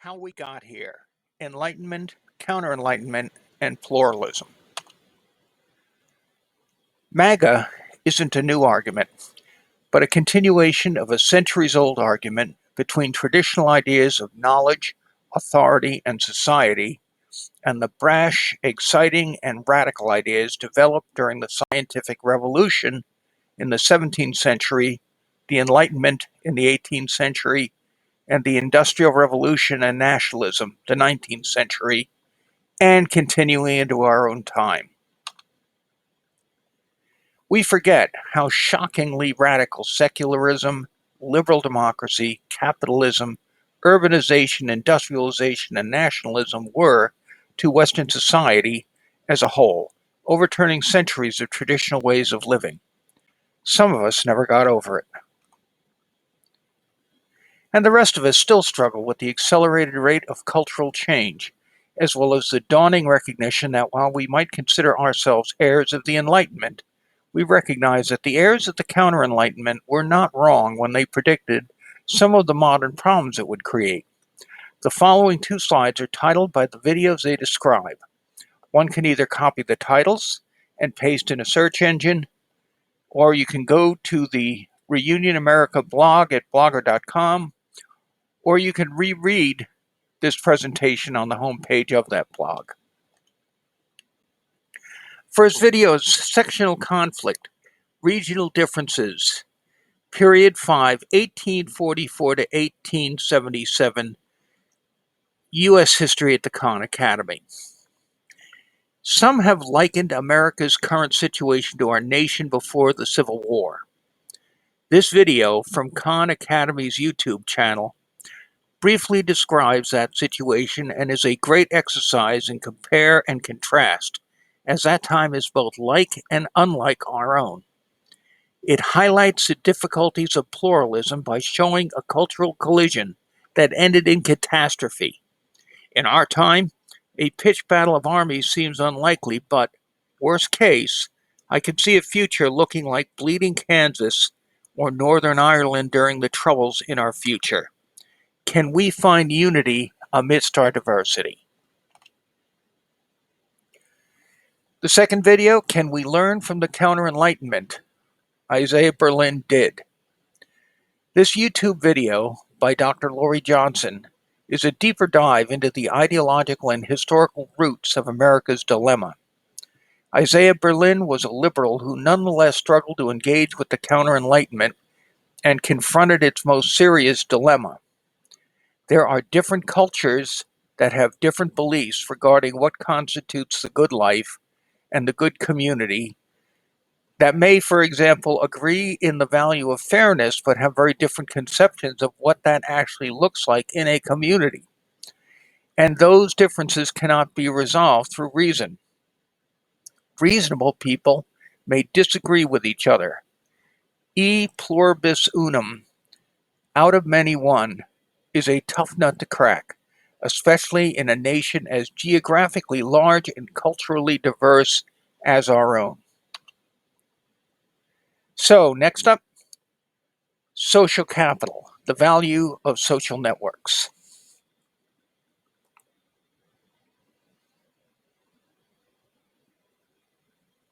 How we got here: Enlightenment, counter-enlightenment, and pluralism. MAGA isn't a new argument, but a continuation of a centuries-old argument between traditional ideas of knowledge, authority, and society, and the brash, exciting, and radical ideas developed during the scientific revolution in the 17th century, the Enlightenment in the 18th century, and the Industrial Revolution and nationalism, the 19th century, and continuing into our own time. We forget how shockingly radical secularism, liberal democracy, capitalism, urbanization, industrialization, and nationalism were to Western society as a whole, overturning centuries of traditional ways of living. Some of us never got over it. And the rest of us still struggle with the accelerated rate of cultural change, as well as the dawning recognition that while we might consider ourselves heirs of the Enlightenment, we recognize that the heirs of the counter-Enlightenment were not wrong when they predicted some of the modern problems it would create. The following two slides are titled by the videos they describe. One can either copy the titles and paste in a search engine, or you can go to the Reunion America blog at blogger.com, or you can reread this presentation on the homepage of that blog. First video is Sectional Conflict, Regional Differences, Period 5, 1844 to 1877, U.S. History at the Khan Academy. Some have likened America's current situation to our nation before the Civil War. This video from Khan Academy's YouTube channel briefly describes that situation and is a great exercise in compare and contrast, as that time is both like and unlike our own. It highlights the difficulties of pluralism by showing a cultural collision that ended in catastrophe. In our time, a pitched battle of armies seems unlikely, but, worst case, I could see a future looking like bleeding Kansas or Northern Ireland during the Troubles in our future. Can we find unity amidst our diversity? The second video, Can we learn from the counter-enlightenment? Isaiah Berlin did. This YouTube video by Dr. Laurie Johnson is a deeper dive into the ideological and historical roots of America's dilemma. Isaiah Berlin was a liberal who nonetheless struggled to engage with the counter-enlightenment and confronted its most serious dilemma. There are different cultures that have different beliefs regarding what constitutes the good life and the good community that may, for example, agree in the value of fairness but have very different conceptions of what that actually looks like in a community. And those differences cannot be resolved through reason. Reasonable people may disagree with each other. E pluribus unum, out of many one, is a tough nut to crack, especially in a nation as geographically large and culturally diverse as our own. So, next up, social capital, the value of social networks.